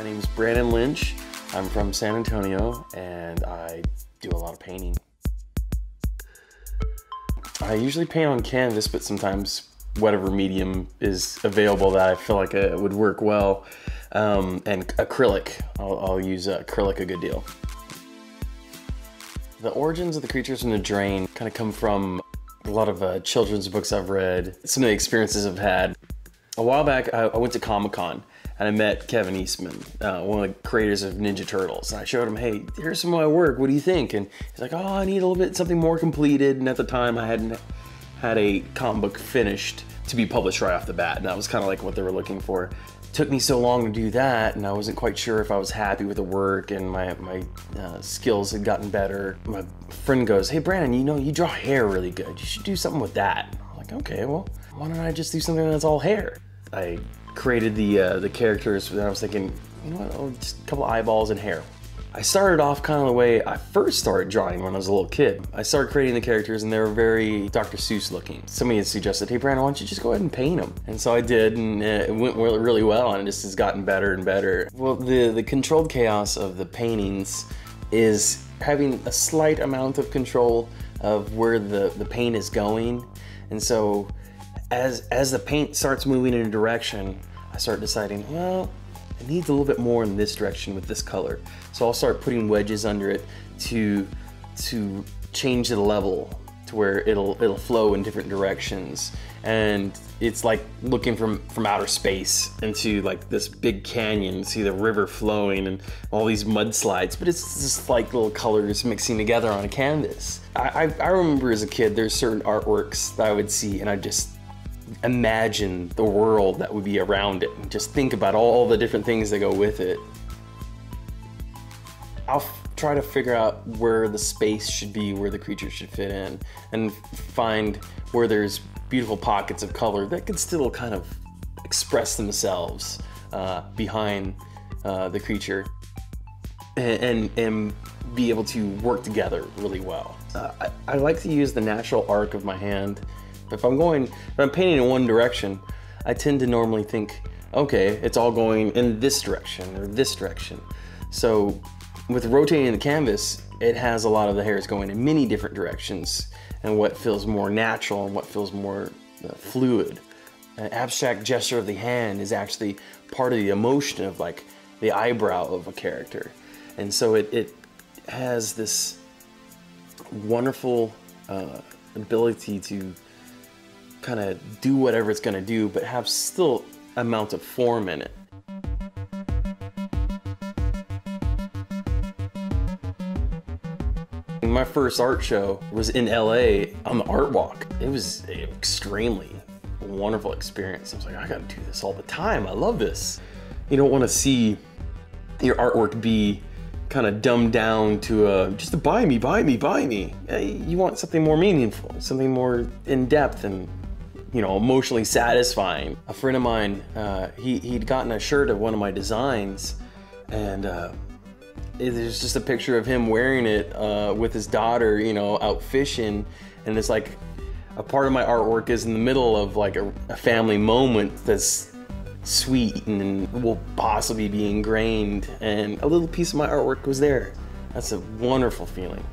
My name is Brandon Lynch. I'm from San Antonio and I do a lot of painting. I usually paint on canvas, but sometimes whatever medium is available that I feel like it would work well. And acrylic, I'll use acrylic a good deal. The origins of the creatures in the drain kind of come from a lot of children's books I've read, some of the experiences I've had. A while back, I went to Comic-Con and I met Kevin Eastman, one of the creators of Ninja Turtles. And I showed him, hey, here's some of my work, what do you think? And he's like, oh, I need a little bit, something more completed. And at the time I hadn't had a comic book finished to be published right off the bat. And that was kind of like what they were looking for. It took me so long to do that, and I wasn't quite sure if I was happy with the work, and my skills had gotten better. My friend goes, hey Brandon, you know, you draw hair really good. You should do something with that. I'm like, okay, well, why don't I just do something that's all hair? I created the characters, and I was thinking, you know what, oh, just a couple eyeballs and hair. I started off kind of the way I first started drawing when I was a little kid. I started creating the characters and they were very Dr. Seuss looking. Somebody had suggested, hey Brandon, why don't you just go ahead and paint them? And so I did, and it went really well, and it just has gotten better and better. Well, the controlled chaos of the paintings is having a slight amount of control of where the paint is going. And so as the paint starts moving in a direction, I start deciding, well, it needs a little bit more in this direction with this color. So I'll start putting wedges under it to change the level to where it'll flow in different directions. And it's like looking from outer space into like this big canyon, see the river flowing and all these mudslides, but it's just like little colors mixing together on a canvas. I remember as a kid, there's certain artworks that I would see and I just imagine the world that would be around it and just think about all the different things that go with it. I'll try to figure out where the space should be, where the creature should fit in, and find where there's beautiful pockets of color that can still kind of express themselves behind the creature and be able to work together really well. I like to use the natural arc of my hand. If I'm painting in one direction, I tend to normally think, okay, it's all going in this direction or this direction. So with rotating the canvas, it has a lot of the hairs going in many different directions, and what feels more natural and what feels more fluid. An abstract gesture of the hand is actually part of the emotion of like the eyebrow of a character. And so it has this wonderful ability to kind of do whatever it's going to do, but have still amount of form in it. My first art show was in LA on the Art Walk. It was an extremely wonderful experience. I was like, I gotta do this all the time. I love this. You don't want to see your artwork be kind of dumbed down to just a buy me, buy me, buy me. You want something more meaningful, something more in depth and, you know, emotionally satisfying. A friend of mine, he'd gotten a shirt of one of my designs, and there's just a picture of him wearing it with his daughter, you know, out fishing, and it's like a part of my artwork is in the middle of like a family moment that's sweet and will possibly be ingrained, and a little piece of my artwork was there. That's a wonderful feeling.